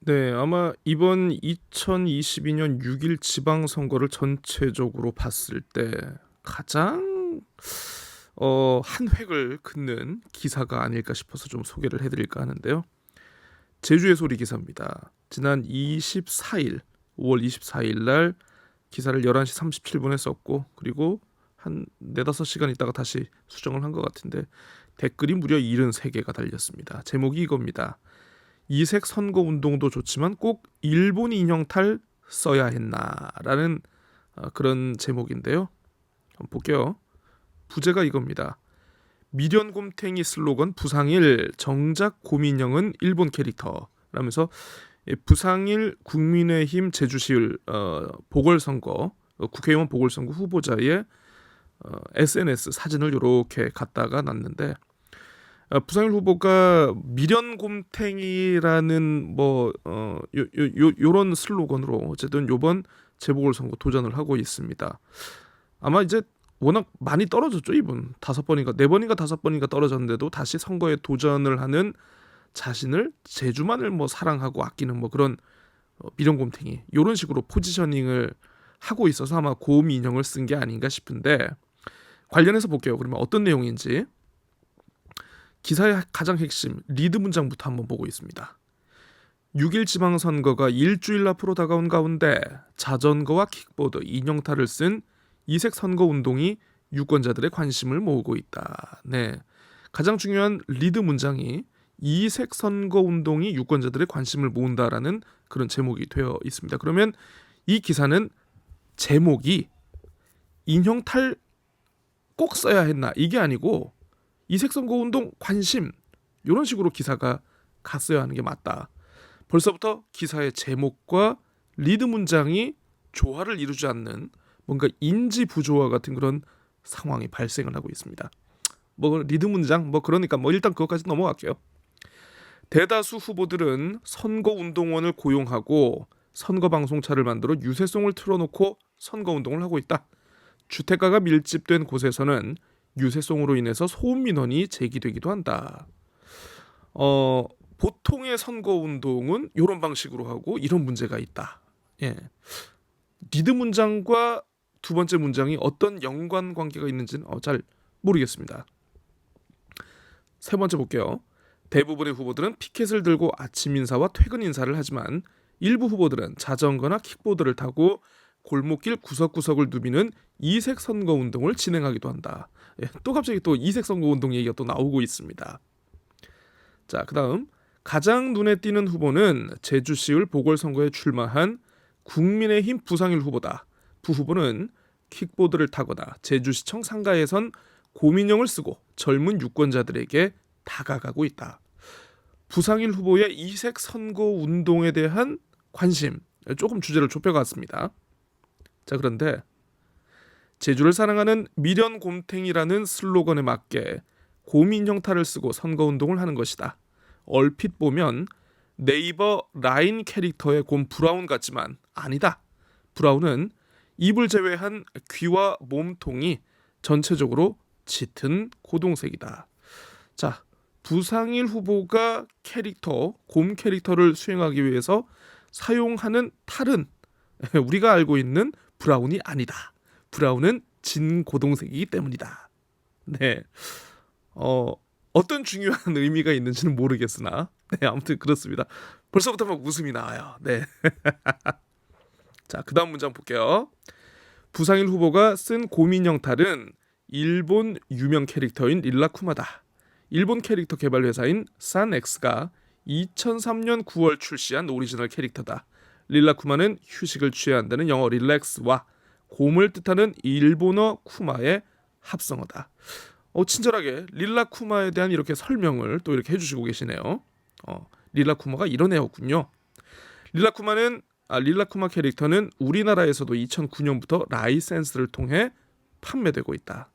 네, 아마 이번 2022년 6일 지방선거를 전체적으로 봤을 때 가장 한 획을 긋는 기사가 아닐까 싶어서 좀 소개를 해드릴까 하는데요. 제주의 소리 기사입니다. 지난 24일, 5월 24일 날 기사를 11시 37분에 썼고, 그리고 한 4-5시간 있다가 다시 수정을 한 것 같은데 댓글이 무려 73개가 달렸습니다. 제목이 이겁니다. 이색 선거 운동도 좋지만 꼭 일본 인형탈 써야 했나라는 그런 제목인데요. 한번 볼게요. 부제가 이겁니다. 미련곰탱이 슬로건 부상일 정작 고민형은 일본 캐릭터 라면서 부상일 국민의힘 제주시을 보궐선거 국회의원 보궐선거 후보자의 SNS 사진을 이렇게 갖다가 놨는데 부상일 후보가 미련곰탱이라는 요런 슬로건으로 어쨌든 요번 재보궐선거 도전을 하고 있습니다. 아마 이제 워낙 많이 떨어졌죠. 이분 5번인가 4번인가 5번인가 떨어졌는데도 다시 선거에 도전을 하는 자신을 제주만을 사랑하고 아끼는 그런 미련곰탱이 요런 식으로 포지셔닝을 하고 있어서 아마 곰 인형을 쓴 게 아닌가 싶은데 관련해서 볼게요. 그러면 어떤 내용인지. 기사의 가장 핵심 리드 문장부터 한번 보고 있습니다. 6일 지방선거가 일주일 앞으로 다가온 가운데 자전거와 킥보드, 인형탈을 쓴 이색 선거운동이 유권자들의 관심을 모으고 있다. 네, 가장 중요한 리드 문장이 이색 선거운동이 유권자들의 관심을 모은다라는 그런 제목이 되어 있습니다. 그러면 이 기사는 제목이 인형탈 꼭 써야 했나 이게 아니고 이색 선거운동 관심 이런 식으로 기사가 갔어야 하는 게 맞다. 벌써부터 기사의 제목과 리드 문장이 조화를 이루지 않는 뭔가 인지 부조화 같은 그런 상황이 발생을 하고 있습니다. 리드 문장 그러니까 일단 그것까지 넘어갈게요. 대다수 후보들은 선거운동원을 고용하고 선거방송차를 만들어 유세송을 틀어놓고 선거운동을 하고 있다. 주택가가 밀집된 곳에서는 유세송으로 인해서 소음 민원이 제기되기도 한다. 보통의 선거운동은 이런 방식으로 하고 이런 문제가 있다. 예. 리드 문장과 두 번째 문장이 어떤 연관 관계가 있는지는 잘 모르겠습니다. 세 번째 볼게요. 대부분의 후보들은 피켓을 들고 아침 인사와 퇴근 인사를 하지만 일부 후보들은 자전거나 킥보드를 타고 골목길 구석구석을 누비는 이색 선거운동을 진행하기도 한다. 예, 또 갑자기 또 이색 선거운동 얘기가 또 나오고 있습니다. 자, 그다음 가장 눈에 띄는 후보는 제주시을 보궐선거에 출마한 국민의힘 부상일 후보다. 부 후보는 킥보드를 타거나 제주시청 상가에선 고민형을 쓰고 젊은 유권자들에게 다가가고 있다. 부상일 후보의 이색 선거운동에 대한 관심 조금 주제를 좁혀갔습니다. 자, 그런데 제주를 사랑하는 미련곰탱이라는 슬로건에 맞게 고민 형탈을 쓰고 선거운동을 하는 것이다. 얼핏 보면 네이버 라인 캐릭터의 곰 브라운 같지만 아니다. 브라운은 입을 제외한 귀와 몸통이 전체적으로 짙은 고동색이다. 자, 부상일 후보가 곰 캐릭터를 수행하기 위해서 사용하는 탈은 우리가 알고 있는 브라운이 아니다. 브라운은 진고동색이기 때문이다. 네, 어떤 중요한 의미가 있는지는 모르겠으나 네, 아무튼 그렇습니다. 벌써부터 웃음이 나와요. 네. 자, 그다음 문장 볼게요. 부상일 후보가 쓴 고민형 탈은 일본 유명 캐릭터인 릴라쿠마다. 일본 캐릭터 개발 회사인 산엑스가 2003년 9월 출시한 오리지널 캐릭터다. 릴라쿠마는 휴식을 취해야 한다는 영어 릴렉스와 곰을 뜻하는 일본어 쿠마의 합성어다. 친절하게 릴라쿠마에 대한 이렇게 설명을 또 이렇게 해주시고 계시네요. 릴라쿠마가 이런 애였군요. 릴라쿠마 캐릭터는 우리나라에서도 2009년부터 라이센스를 통해 판매되고 있다.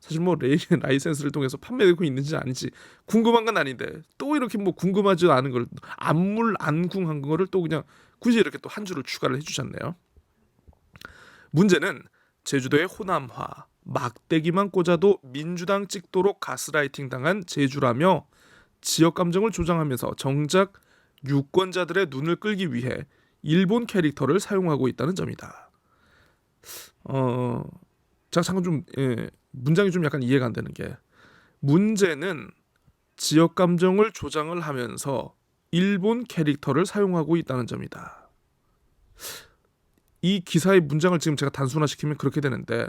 사실 라이센스를 통해서 판매되고 있는지 아닌지 궁금한 건 아닌데 또 이렇게 궁금하지 않은 걸 안궁한 거를 또 그냥 굳이 이렇게 또 한 줄을 추가를 해주셨네요. 문제는 제주도의 호남화, 막대기만 꽂아도 민주당 찍도록 가스라이팅 당한 제주라며 지역 감정을 조장하면서 정작 유권자들의 눈을 끌기 위해 일본 캐릭터를 사용하고 있다는 점이다. 자, 잠깐 좀 문장이 좀 약간 이해가 안 되는 게, 문제는 지역 감정을 조장을 하면서 일본 캐릭터를 사용하고 있다는 점이다. 이 기사의 문장을 지금 제가 단순화시키면 그렇게 되는데,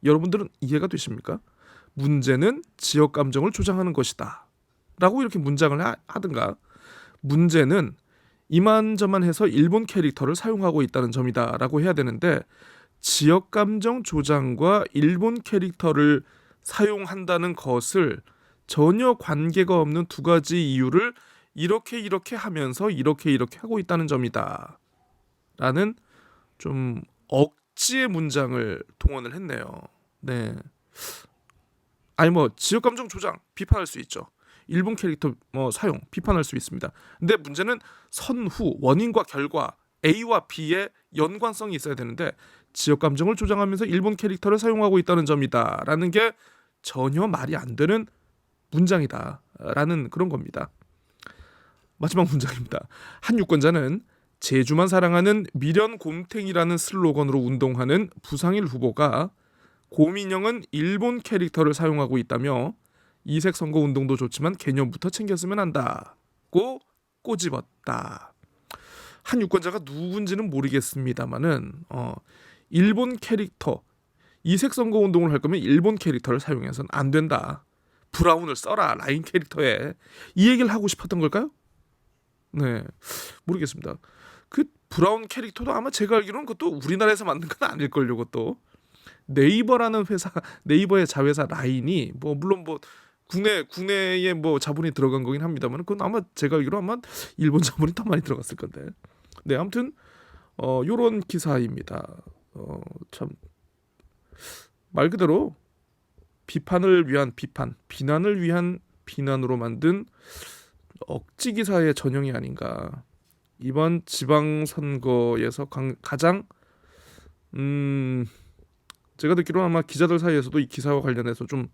여러분들은 이해가 되십니까? 문제는 지역 감정을 조장하는 것이다 라고 이렇게 문장을 하든가, 문제는 이만저만 해서 일본 캐릭터를 사용하고 있다는 점이다 라고 해야 되는데, 지역 감정 조장과 일본 캐릭터를 사용한다는 것을 전혀 관계가 없는 두 가지 이유를 이렇게 하면서 이렇게 하고 있다는 점이다 라는 좀 억지의 문장을 동원을 했네요. 네. 아니 뭐 지역 감정 조장 비판할 수 있죠. 일본 캐릭터 사용 비판할 수 있습니다. 근데 문제는 선후 원인과 결과 A와 B의 연관성이 있어야 되는데, 지역 감정을 조장하면서 일본 캐릭터를 사용하고 있다는 점이다라는 게 전혀 말이 안 되는 문장이다라는 그런 겁니다. 마지막 문장입니다. 한 유권자는 제주만 사랑하는 미련곰탱이라는 슬로건으로 운동하는 부상일 후보가 고민형은 일본 캐릭터를 사용하고 있다며, 이색 선거 운동도 좋지만 개념부터 챙겼으면 한다고 꼬집었다. 한 유권자가 누군지는 모르겠습니다만은 일본 캐릭터, 이색 선거 운동을 할 거면 일본 캐릭터를 사용해서는 안 된다. 브라운을 써라 라인 캐릭터에, 이 얘기를 하고 싶었던 걸까요? 네, 모르겠습니다. 그 브라운 캐릭터도 아마 제가 알기로는 그것도 우리나라에서 만든 건 아닐걸요. 그것도 네이버라는 회사, 네이버의 자회사 라인이 뭐 물론 뭐 국내에 뭐 자본이 들어간 거긴 합니다만, 그건 아마 제가 알기로 아마 일본 자본이 더 많이 들어갔을 건데. 네, 아무튼 요런 기사입니다. 참 말 그대로 비판을 위한 비판, 비난을 위한 비난으로 만든 억지 기사의 전형이 아닌가. 이번 지방선거에서 가장 제가 듣기로는 아마 기자들 사이에서도 이 기사와 관련해서 좀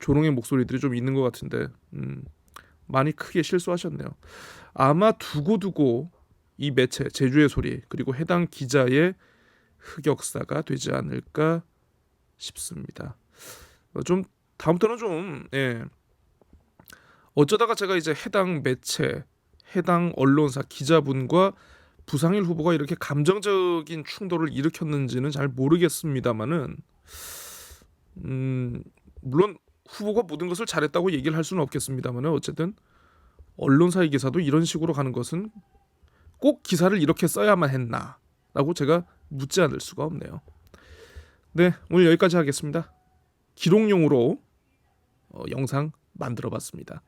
조롱의 목소리들이 좀 있는 것 같은데, 많이 크게 실수하셨네요. 아마 두고두고 이 매체 제주의 소리 그리고 해당 기자의 흑역사가 되지 않을까 싶습니다. 좀 다음부터는 좀 어쩌다가 제가 이제 해당 매체, 해당 언론사 기자분과 부상일 후보가 이렇게 감정적인 충돌을 일으켰는지는 잘 모르겠습니다만은, 물론 후보가 모든 것을 잘했다고 얘기를 할 수는 없겠습니다만은, 어쨌든 언론사의 기사도 이런 식으로 가는 것은 꼭 기사를 이렇게 써야만 했나라고 제가 묻지 않을 수가 없네요. 네, 오늘 여기까지 하겠습니다. 기록용으로 영상 만들어봤습니다.